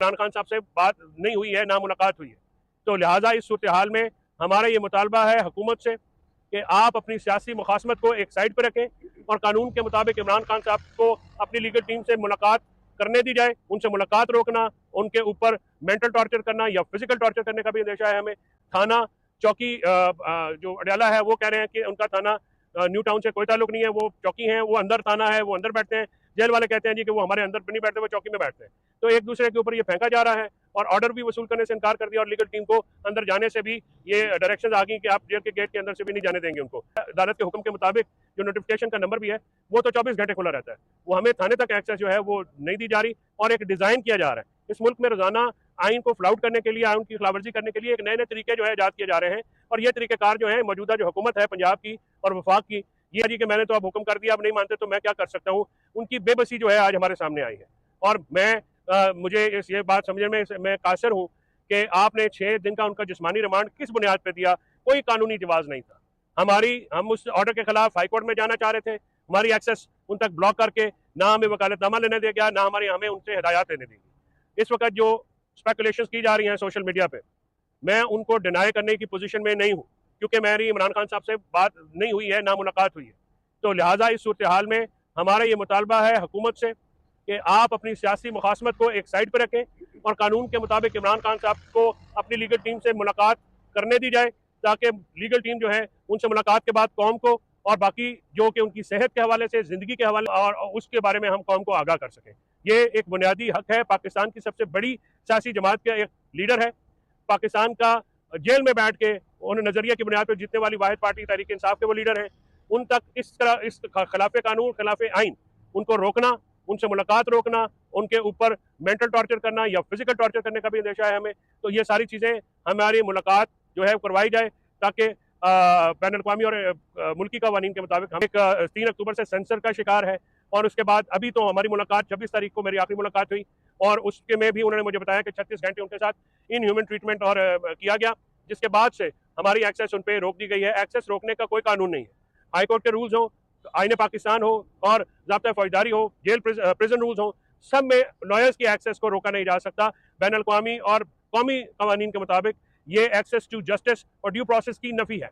इमरान खान साहब से बात नहीं हुई है, ना मुलाकात हुई है। तो लिहाजा इस सूरत हाल में हमारा ये मुतालबा है हुकूमत से कि आप अपनी सियासी मुखासमत को एक साइड पर रखें और कानून के मुताबिक इमरान खान साहब को अपनी लीगल टीम से मुलाकात करने दी जाए। उनसे मुलाकात रोकना, उनके ऊपर मेंटल टॉर्चर करना या फिजिकल टॉर्चर करने का भी अंदेशा है हमें। थाना चौकी जो अडयाला है वो कह रहे हैं कि उनका थाना न्यू टाउन से कोई ताल्लुक नहीं है, वो चौकी है, वो अंदर थाना है, वो अंदर बैठते हैं। जेल वाले कहते हैं जी कि वो हमारे अंदर नहीं बैठते, वो चौकी में बैठते हैं। तो एक दूसरे के ऊपर ये फेंका जा रहा है और ऑर्डर भी वसूल करने से इनकार कर दिया और लीगल टीम को अंदर जाने से भी ये डायरेक्शन आ गई कि आप जेल के गेट के अंदर से भी नहीं जाने देंगे उनको। अदालत के हुक्म के मुताबिक जो नोटिफिकेशन का नंबर भी है वो तो 24 घंटे खुला रहता है, वो हमें थाने तक एक्सेस जो है वो नहीं दी जा रही और एक डिजाइन किया जा रहा है। इस मुल्क में रोजाना आइन को फ्लाउट करने के लिए, आइन की खिलाफवर्जी करने के लिए एक नए नए तरीके जो है ईजाद किए जा रहे हैं और ये तरीकेकार जो है मौजूदा जो हुकूमत है पंजाब की और वफाक की, ये जी कि मैंने तो अब हुक्म कर दिया, अब नहीं मानते तो मैं क्या कर सकता हूँ, उनकी बेबसी जो है आज हमारे सामने आई है। और मुझे ये बात समझने में मैं कासिर हूँ कि आपने 6 दिन का उनका जिस्मानी रिमांड किस बुनियाद पर दिया, कोई कानूनी जवाब नहीं था। हम उस ऑर्डर के खिलाफ हाईकोर्ट में जाना चाह रहे थे, हमारी एक्सेस उन तक ब्लॉक करके ना हमें वकालतनामा लेने दिया गया, ना हमें उनसे हिदायत लेने दी गई। इस वक्त जो स्पेकुलेशंस की जा रही हैं सोशल मीडिया पे, मैं उनको डिनाई करने की पोजीशन में नहीं हूँ क्योंकि मेरी इमरान खान साहब से बात नहीं हुई है, ना मुलाकात हुई है। तो लिहाजा इस सूरत हाल में हमारा ये मुतालबा है हुकूमत से कि आप अपनी सियासी मुखासमत को एक साइड पर रखें और कानून के मुताबिक इमरान खान साहब को अपनी लीगल टीम से मुलाकात करने दी जाए ताकि लीगल टीम जो है उनसे मुलाकात के बाद कौम को और बाकी जो कि उनकी सेहत के हवाले से, जिंदगी के हवाले और उसके बारे में हम कौम को आगाह कर सकें। ये एक बुनियादी हक है। पाकिस्तान की सबसे बड़ी सियासी जमात का एक लीडर है, पाकिस्तान का जेल में बैठ के उन्हें नजरिया की बुनियाद पर जीतने वाली वाहिद पार्टी तहरीक इंसाफ के वो लीडर हैं। उन तक इस तरह इस खिलाफ कानून, खिलाफ आइन उनको रोकना, उनसे मुलाकात रोकना, उनके ऊपर मेंटल टॉर्चर करना या फिजिकल टॉर्चर करने का भी अंदेशा है हमें। तो ये सारी चीज़ें हमारी मुलाकात जो है करवाई जाए ताकि बैन अवी और मुल्की कवानीन के मुताबिक हम एक 3 अक्टूबर से सेंसर का शिकार है और उसके बाद अभी तो हमारी मुलाकात 26 तारीख को मेरी आखिरी मुलाकात हुई और उसके में भी उन्होंने मुझे बताया कि 36 घंटे उनके साथ इन ह्यूमन ट्रीटमेंट और किया गया, जिसके बाद से हमारी एक्सेस उन पर रोक दी गई है। एक्सेस रोकने का कोई कानून नहीं है। हाईकोर्ट के रूल्स हो, आईने पाकिस्तान हो और ज़ाब्ता फौजदारी हो, जेल प्रिजन रूल्स हो, सब में लॉयर्स की एक्सेस को रोका नहीं जा सकता। बैन अवी और कौमी कवानीन के मुताबिक ये एक्सेस टू जस्टिस और ड्यू प्रोसेस की नफी है।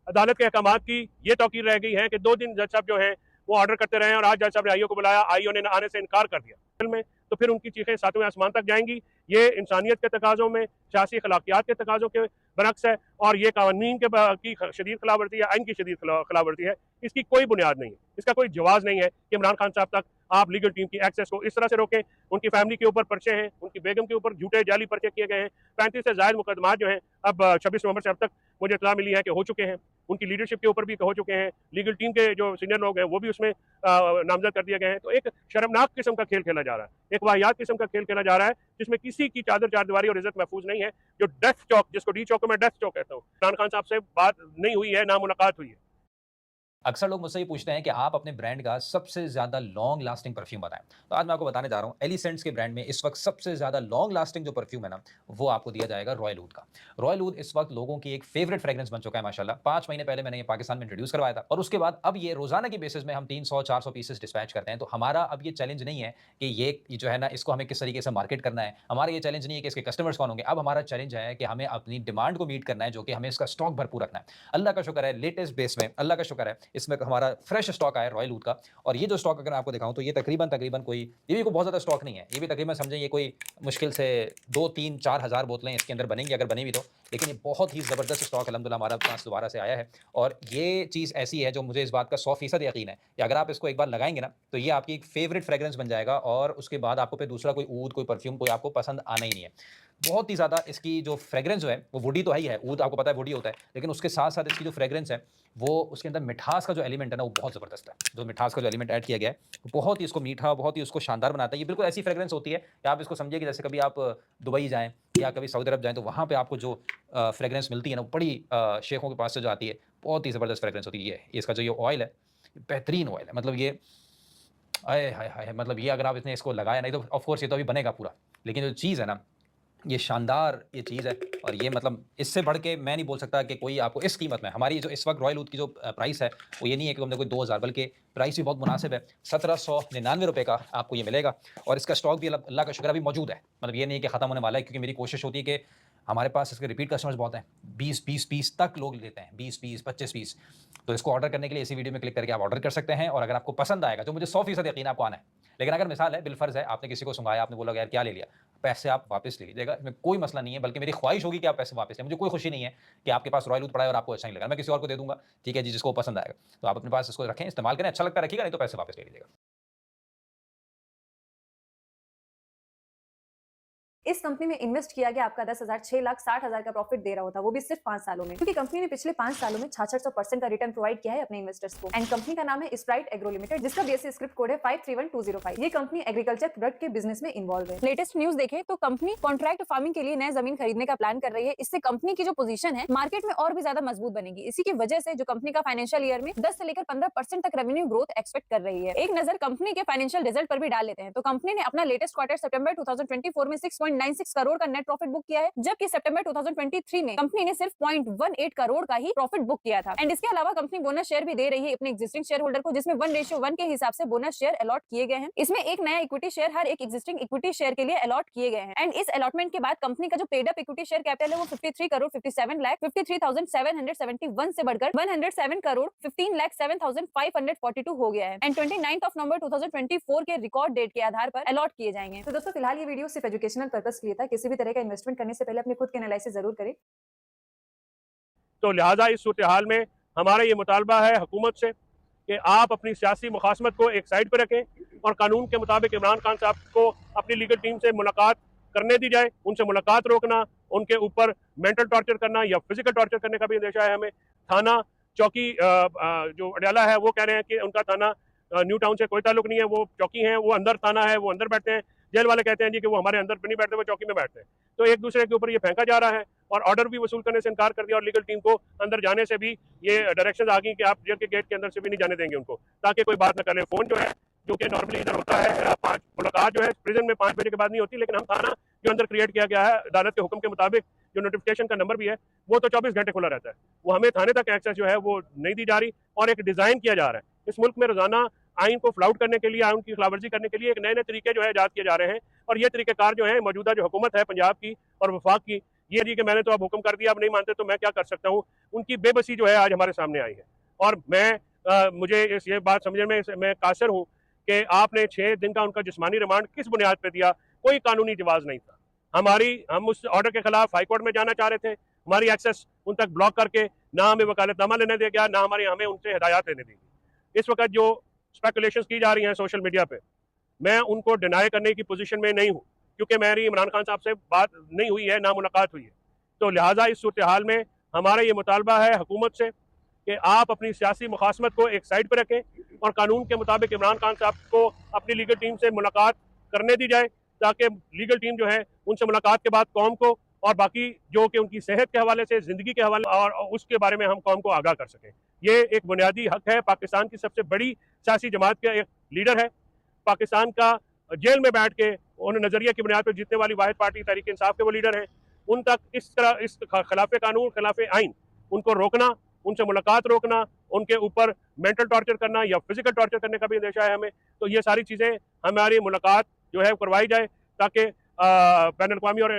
अदालत के अहकामात की ये तौकीर रह गई है कि 2 दिन जज साहब जो हैं वो ऑर्डर करते रहे और आज जज साहब ने आईओ को बुलाया, आईओ ने आने से इनकार कर दिया में, तो फिर उनकी चीखें 7वें आसमान तक जाएंगी। ये इंसानियत के तकाजों में, सियासी अखलाकियात के तकाजों के बरक्स है और ये कानून की शदीद खिलाफवर्जी है, आइन की शदीद खिलाफवर्जी है। इसकी कोई बुनियाद नहीं है, इसका कोई जवाब नहीं है कि इमरान खान साहब तक आप लीगल टीम की एक्सेस को इस तरह से रोकें। उनकी फैमिली के ऊपर पर्चे हैं, उनकी बेगम के ऊपर झूठे जाली पर्चे किए गए हैं। 35 से ज्यादा मुकदमा जो हैं अब 26 नवंबर से अब तक मुझे इत्तला मिली है कि हो चुके हैं। उनकी लीडरशिप के ऊपर भी हो चुके हैं, लीगल टीम के जो सीनियर लोग हैं वो भी उसमें नामजद कर दिए गए हैं। तो एक शर्मनाक किस्म का खेल खेला जा रहा है, एक वाहियात किस्म का खेल खेला जा रहा है जिसमें किसी की चादर चारदीवारी और इज्जत महफूज नहीं है। जो डेथ चौक, जिसको डी चौक में डेथ चौक कहता हूँ, इमरान खान साहब से बात नहीं हुई है, ना मुलाकात हुई है। अक्सर लोग मुझसे ये पूछते हैं कि आप अपने ब्रांड का सबसे ज़्यादा लॉन्ग लास्टिंग परफ्यूम बताएँ। तो आज मैं आपको बताने जा रहा हूँ, एलिसेंट्स के ब्रांड में इस वक़्त सबसे ज़्यादा लॉन्ग लास्टिंग जो परफ्यूम है ना, वो आपको दिया जाएगा रॉयल वुड का। रॉयल वुड इस वक़्त लोगों की एक फ़ेवरेट फ्रेग्रेंस बन चुका है माशाल्लाह। 5 महीने पहले मैंने ये पाकिस्तान में इंट्रोड्यूस करवाया था और उसके बाद अब ये रोज़ाना की बेसिस में हम 300-400 पीसेस डिस्पैच करते हैं। तो हमारा अब ये चैलेंज नहीं है कि ये जो है ना, इसको हमें किस तरीके से मार्केट करना है। हमारा ये चैलेंज नहीं है कि इसके कस्टमर्स कौन होंगे। अब हमारा चैलेंज है कि हमें अपनी डिमांड को मीट करना है, जो कि हमें इसका स्टॉक भरपूर रखना है। अल्लाह का शुक्र है, लेटेस्ट बेस में अल्लाह का शुक्र है, इसमें हमारा फ्रेश स्टॉक आया है रॉयल वुड का। और ये जो स्टॉक अगर मैं आपको दिखाऊँ तो ये तकरीबन कोई, ये भी कोई बहुत ज़्यादा स्टॉक नहीं है। ये भी तकरीबन समझें ये कोई मुश्किल से 2, 3, 4 हज़ार बोतलें इसके अंदर बनेंगी, अगर बनी भी तो। लेकिन ये बहुत ही ज़बरदस्त स्टॉक अल्हम्दुलिल्लाह हमारे पास दोबारा से आया है। और ये चीज़ ऐसी है जो मुझे इस बात का 100% यकीन है कि अगर आप इसको एक बार लगाएँगे ना, तो ये आपकी एक फ़ेवरेट फ्रेग्रेंस बन जाएगा और उसके बाद आपको फिर दूसरा कोई ऊद, कोई परफ्यूम कोई आपको पसंद आना ही नहीं है। बहुत ही ज़्यादा इसकी जो फ्रेग्रेंस जो है, वो वुडी तो है ही है, ऊद आपको पता है वुडी होता है, लेकिन उसके साथ-साथ इसकी जो फ्रेग्रेंस है, वो उसके अंदर मिठास का जो एलिमेंट है ना, वो बहुत ज़बरदस्त है। जो मिठास का जो एलिमेंट ऐड किया गया है, वो बहुत ही इसको मीठा, बहुत ही उसको शानदार बनाता है। ये बिल्कुल ऐसी फ्रेग्रेंस होती है कि आप इसको समझिए कि जैसे कभी आप दुबई जाएँ या कभी सऊदी अरब जाएँ, तो वहाँ पे आपको जो फ्रेग्रेंस मिलती है ना, वो बड़ी शेखों के पास से जो आती है, बहुत ही ज़बरदस्त फ्रेग्रेंस होती है ये। इसका जो ये ऑयल है, बेहतरीन ऑयल है। मतलब ये आय हाय हाय! मतलब ये अगर आप इसने इसको लगाया नहीं तो ऑफ़ कोर्स ये तो अभी बनेगा पूरा। लेकिन जो चीज़ है ना, ये शानदार ये चीज़ है और ये मतलब इससे बढ़ के मैं नहीं बोल सकता कि कोई आपको इस कीमत में हमारी जो इस वक़्त रॉयल ओथ की जो प्राइस है, वो ये नहीं है कि तुमने कोई 2000 बल्कि प्राइस भी बहुत मुनासिब है। ₹1799 का आपको ये मिलेगा और इसका स्टॉक भी अल्लाह अल्लाह का शुक्र है अभी मौजूद है। मतलब ये नहीं है कि ख़त्म होने वाला है क्योंकि मेरी कोशिश होती है कि हमारे पास इसके रिपीट कस्टमर्स बहुत हैं। 20-20 पीस तक लोग लेते हैं, 20 पीस, 25 पीस। तो इसको ऑर्डर करने के लिए इसी वीडियो में क्लिक करके आप ऑर्डर कर सकते हैं और अगर आपको पसंद आएगा, जो मुझे 100% यकीन है आपको आना है। लेकिन अगर मिसाल है, बिलफ़र्ज़ है, आपने किसी को सुँघाया, आपने बोला कि यार क्या ले लिया? पैसे आप वापस ले लीजिएगा, इसमें कोई मसला नहीं है, बल्कि मेरी ख़्वाहिश होगी कि आप पैसे वापस लें। मुझे कोई खुशी नहीं है कि आपके पास रॉयल ओथ पड़ा है और आपको अच्छा नहीं लगा, मैं किसी और को दे दूँगा, ठीक है जी, जिसको पसंद आएगा। तो आप अपने पास इसको रखें, इस्तेमाल करें, अच्छा लगता है रखिएगा, नहीं तो पैसे वापस ले लीजिएगा। इस कंपनी में इन्वेस्ट किया गया आपका 10,000 6,60,000 का प्रॉफिट दे रहा होता, वो भी सिर्फ 5 सालों में, क्योंकि कंपनी ने पिछले 5 सालों में 66% का रिटर्न प्रोवाइड किया है अपने इन्वेस्टर्स को। एंड कंपनी का नाम है स्प्राइट एग्रो लिमिटेड, जिसका बीएसई स्क्रिप्ट कोड है 531205। ये कंपनी एग्रीकल्चर प्रोडक्ट के बिजनेस में इन्वॉल्व है। लेटेस्ट न्यूज देखें तो कंपनी कॉन्ट्रैक्ट फार्मिंग के लिए नए जमीन खरीदने का प्लान कर रही है। इससे कंपनी की जो पोजीशन है मार्केट में और भी ज्यादा मजबूत बनेगी। इसी की वजह से जो कंपनी का फाइनेंशियल ईयर में 10 से लेकर 15% तक रेवेन्यू ग्रोथ एक्सपेक्ट कर रही है। एक नजर कंपनी के फाइनेंशियल रिजल्ट पर भी डाल लेते हैं तो कंपनी ने अपना लेटेस्ट क्वार्टर सितंबर 2024 में 6.96 करोड़ का नेट प्रॉफिट बुक किया है, जबकि सितंबर 2023 में कंपनी ने सिर्फ 0.18 करोड़ का ही प्रॉफिट बुक किया था। एंड इसके अलावा कंपनी बोनस शेयर भी दे रही है अपने एग्जिस्टिंग शेयर होल्डर को, जिसमें 1:1 के हिसाब से बोनस शेयर अलॉट किए गए हैं। इसमें एक नया इक्विटी शेयर हर एक एग्जिस्टिंग इक्विटी शेयर के लिए अलॉट किए गए हैं। एंड इस अलॉटमेंट के बाद कंपनी का जो paid up equity share capital है वो 53 करोड़ 57 लाख 53,771 से बढ़कर 107 करोड़ 15 लाख 7,542 हो गया है। एंड 29 नवंबर 2024 के रिकॉर्ड डेट के आधार पर अलॉट किए जाएंगे। तो दोस्तों फिलहाल ये वीडियो सिर्फ एजुकेशनल पर्पस के लिए था। किसी भी तरह का इन्वेस्टमेंट करने से पहले अपने खुद के एनालिसिस जरूर करें। तो लिहाजा इस सूरत हाल में हमारा ये मुतालबा है हुकूमत से कि आप अपनी सियासी मुखासमत को एक साइड पर रखें और कानून के मुताबिक इमरान खान साहब को अपनी लीगल टीम से मुलाकात करने दी जाए। उनसे मुलाकात रोकना, उनके ऊपर मेंटल टॉर्चर करना या फिजिकल टॉर्चर करने का भी अंदेशा है हमें। थाना चौकी जो अडयाला है वो कह रहे हैं कि उनका थाना न्यू टाउन से कोई ताल्लुक नहीं है, वो चौकी है, वो अंदर थाना है, वो अंदर बैठते हैं। जेल वाले कहते हैं जी कि वो हमारे अंदर नहीं बैठते, वो चौकी में बैठते हैं। तो एक दूसरे के ऊपर ये फेंका जा रहा है और ऑर्डर भी वसूल करने से इनकार कर दिया और लीगल टीम को अंदर जाने से भी ये डायरेक्शन आ गई कि आप जेल के गेट के अंदर से भी नहीं जाने देंगे उनको, ताकि कोई बात ना करें। फोन जो है जो कि नॉर्मली इधर होता है 5 मुलाकात जो है प्रिजन में 5 बजे के बाद नहीं होती, लेकिन हम थाना जो अंदर क्रिएट किया गया है अदालत के हुक्म के मुताबिक, जो नोटिफिकेशन का नंबर भी है वो तो 24 घंटे खुला रहता है। वो हमें थाने तक एक्सेस जो है वो नहीं दी जा रही और एक डिजाइन किया जा रहा है इस मुल्क में रोजाना आइन को फ्लाउट करने के लिए, आइन की खिलाफवर्जी करने के लिए एक नए नए तरीके जो है ईजाद किए जा रहे हैं। और ये तरीकेकार जो है मौजूदा जो हुकूमत है पंजाब की और वफाक की, ये जी कि मैंने तो अब हुक्म कर दिया, अब नहीं मानते तो मैं क्या कर सकता हूँ, उनकी बेबसी जो है आज हमारे सामने आई है। और मैं मुझे ये बात समझने में मैं कासिर हूँ कि आपने 6 दिन का उनका जिस्मानी रिमांड किस बुनियाद पर दिया, कोई कानूनी जवाब नहीं था। हम उस ऑर्डर के खिलाफ हाई कोर्ट में जाना चाह रहे थे, हमारी एक्सेस उन तक ब्लॉक करके ना हमें वकालतनामा लेने दिया गया, ना हमें उनसे हिदायत लेने दी गई। इस वक्त जो स्पेकुलेशंस की जा रही हैं सोशल मीडिया पे, मैं उनको डिनाई करने की पोजीशन में नहीं हूँ, क्योंकि मेरी इमरान खान साहब से बात नहीं हुई है, ना मुलाकात हुई है। तो लिहाजा इस सूरत हाल में हमारा ये मुतालबा है हुकूमत से कि आप अपनी सियासी मुखासमत को एक साइड पर रखें और कानून के मुताबिक इमरान खान साहब को अपनी लीगल टीम से मुलाकात करने दी जाए, ताकि लीगल टीम जो है उनसे मुलाकात के बाद कौम को और बाकी जो कि उनकी सेहत के हवाले से, ज़िंदगी के हवाले और उसके बारे में हम कौम को आगाह कर सकें। ये एक बुनियादी हक है। पाकिस्तान की सबसे बड़ी सियासी जमात का एक लीडर है, पाकिस्तान का जेल में बैठ के उन नज़रिया की बुनियाद पर जीतने वाली वाहिद पार्टी तहरीक इंसाफ के वो लीडर हैं। उन तक इस तरह इस खिलाफ कानून, खिलाफ आइन उनको रोकना, उनसे मुलाकात रोकना, उनके ऊपर मेंटल टॉर्चर करना या फिजिकल टॉर्चर करने का भी अंदेशा है हमें। तो ये सारी चीज़ें हमारी मुलाकात जो है करवाई जाए, ताकि बैन अवी और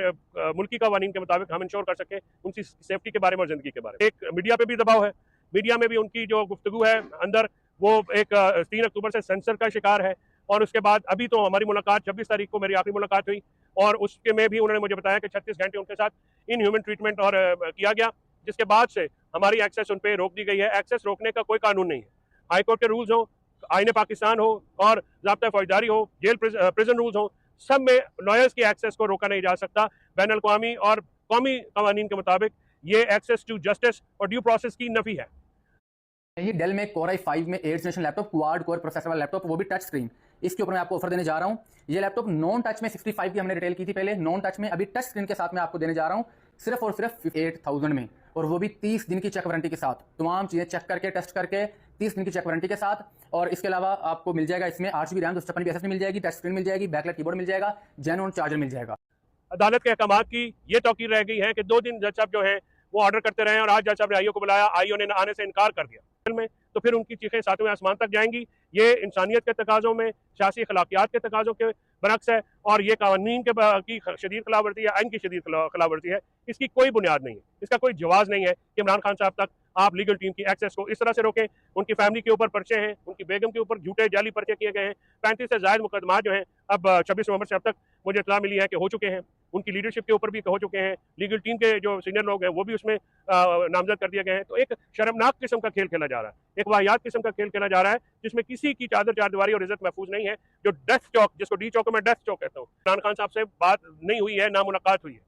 मुल्की कवानीन के मुताबिक हम इंश्योर कर सकें उनकी सेफ्टी के बारे में और ज़िंदगी के बारे में। एक मीडिया पे भी दबाव है, मीडिया में भी उनकी जो गुफ्तगू है अंदर वो एक 3 अक्टूबर से सेंसर का शिकार है। और उसके बाद अभी तो हमारी मुलाकात 26 तारीख को मेरी आखिरी मुलाकात हुई और उसके में भी उन्होंने मुझे बताया कि 36 घंटे उनके साथ इनह्यूमन ट्रीटमेंट और किया गया, जिसके बाद से हमारी एक्सेस उन पर रोक दी गई है। एक्सेस रोकने का कोई कानून नहीं है। हाई कोर्ट के रूल्स हो, आईन पाकिस्तान हो और ज़ाब्ता फौजदारी हो, जेल प्रिजन रूल्स हो, सब में लॉयर्स की एक्सेस को रोका नहीं जा सकता। बैन अवी और कौमी कवानीन के मुताबिक ये एक्सेस टू जस्टिस और ड्यू प्रोसेस की नफी है। ये डेल में Core i5 में 8th generation laptop, quad core processor वाला लैपटॉप, वो भी टच स्क्रीन। इसके ऊपर मैं आपको ऑफर देने जा रहा हूँ। ये लैपटॉप नॉन टच में 65 की हमने रिटेल की थी पहले, नॉन टच में अभी टच स्क्रीन के साथ मैं आपको देने जा रहा हूँ सिर्फ और सिर्फ 58,000 में, और वो भी 30 दिन की चेक वारंटी के साथ। तमाम चीज़ें चेक करके, टेस्ट करके 30 दिन की चेक वारंटी के साथ। और इसके अलावा आपको मिल जाएगा इसमें 8GB रैम, 256 SSD मिल जाएगी, टच स्क्रीन मिल जाएगी, बैकलाइट कीबोर्ड मिल जाएगा, जेन्युइन चार्जर मिल जाएगा। अदालत के अहकाम की ये तौकीर रह गई है कि 2 दिन जज साहब जो है वो ऑर्डर करते रहे और आज जज साहब ने आईओ को बुलाया, आईओ ने आने से इनकार कर दिया में, तो फिर उनकी चीखें सातवें आसमान तक जाएंगी। ये इंसानियत के तकाज़ों में, सियासी अखलाकियात के तकाज़ों के बरक्स है और ये कानून की शदीद खिलाफवर्जी है, आइन की शदीद खिलाफवर्जी है। इसकी कोई बुनियाद नहीं है, इसका कोई जवाज़ नहीं है कि इमरान खान साहब तक आप लीगल टीम की एक्सेस को इस तरह से रोकें। उनकी फैमिली के ऊपर पर्चे हैं, उनकी बेगम के ऊपर झूठे जाली पर्चे किए गए हैं। 35 से ज़ायद मुकदमा जो हैं अब 26 नवंबर से अब तक मुझे इत्तला मिली है कि हो चुके हैं। उनकी लीडरशिप के ऊपर भी हो चुके हैं, लीगल टीम के जो सीनियर लोग हैं वो भी उसमें नामजद कर दिए गए हैं। तो एक शर्मनाक किस्म का खेल खेला जा रहा है, एक वाहियात किस्म का खेल खेला जा रहा है जिसमें किसी की चादर चारदीवारी और इज्जत महफूज नहीं है। जो डेथ चौक, जिसको डी चौक में डेथ चौक कहता हूँ, इमरान खान साहब से बात नहीं हुई है, ना मुलाकात हुई है।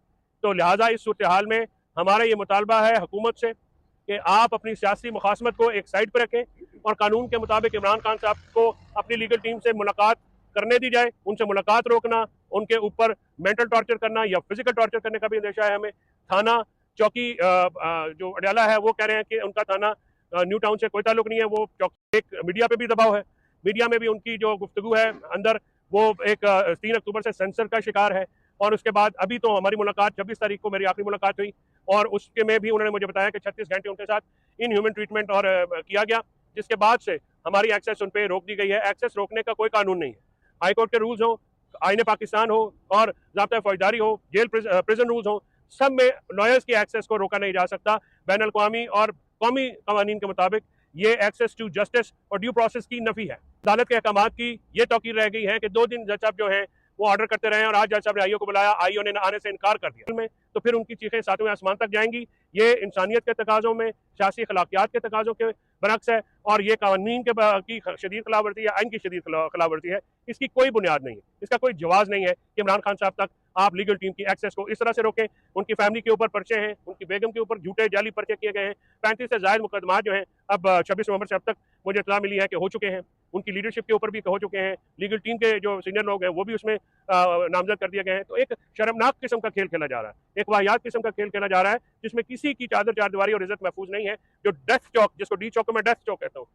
तो लिहाजा इस सूरत हाल में हमारा ये मुतालबा है हुकूमत से कि आप अपनी सियासी मुखासमत को एक साइड पर रखें और कानून के मुताबिक इमरान खान साहब को अपनी लीगल टीम से मुलाकात करने दी जाए। उनसे मुलाकात रोकना, उनके ऊपर मेंटल टॉर्चर करना या फिजिकल टॉर्चर करने का भी अंदेशा है हमें। थाना चौकी जो अडयाला है वो कह रहे हैं कि उनका थाना न्यू टाउन से कोई ताल्लुक नहीं है। वो चौकी, एक मीडिया पे भी दबाव है, मीडिया में भी उनकी जो गुफ्तगू है अंदर वो एक 3 अक्टूबर से सेंसर का शिकार है। और उसके बाद अभी तो हमारी मुलाकात 26 तारीख को मेरी आखिरी मुलाकात हुई और उसके में भी उन्होंने मुझे बताया कि 36 घंटे उनके साथ इन ह्यूमन ट्रीटमेंट और किया गया, जिसके बाद से हमारी एक्सेस उन पर रोक दी गई है। एक्सेस रोकने का कोई कानून नहीं है। हाई कोर्ट के रूल्स हो, आईने पाकिस्तान हो और ज़ाब्ता फौजदारी हो, जेल प्रिजन रूल्स हो, सब में लॉयर्स की एक्सेस को रोका नहीं जा सकता। बैन अल-अक़वामी और कौमी कवानीन के मुताबिक ये एक्सेस टू जस्टिस और ड्यू प्रोसेस की नफी है। अदालत के अहकाम की ये तौकीर रह गई है कि 2 दिन जज साहब जो है वो ऑर्डर करते रहे और आज जज साहब ने आईओ को बुलाया, आईओ ने आने से इनकार कर दिया में, तो फिर उनकी चीखें सातवें आसमान तक जाएंगी। ये इंसानियत के तकाज़ों में, सियासी अखलाकियात के तकाज़ों के बरक्स है और ये कानून की शदीद खिलाफवर्जी है, आइन की शदीद खिलाफवर्जी है। इसकी कोई बुनियाद नहीं है, इसका कोई जवाज़ नहीं है कि इमरान खान साहब तक आप लीगल टीम की एक्सेस को इस तरह से रोकें। उनकी फैमिली के ऊपर पर्चे हैं, उनकी बेगम के ऊपर झूठे जाली पर्चे किए गए हैं। 35 से ज़ायद मुकदमा जो हैं अब 26 नवंबर से अब तक मुझे इत्तला मिली है कि हो चुके हैं। उनकी लीडरशिप के ऊपर भी हो चुके हैं, लीगल टीम के जो सीनियर लोग हैं वो भी उसमें नामजद कर दिए गए हैं। तो एक शर्मनाक किस्म का खेल खेला जा रहा है, एक वाहियात किस्म का खेल खेला जा रहा है जिसमें किसी की चादर चारदीवारी और इज्जत महफूज नहीं है। जो डेथ चौक, जिसको डी चौक में डेथ चौक कहता हूँ,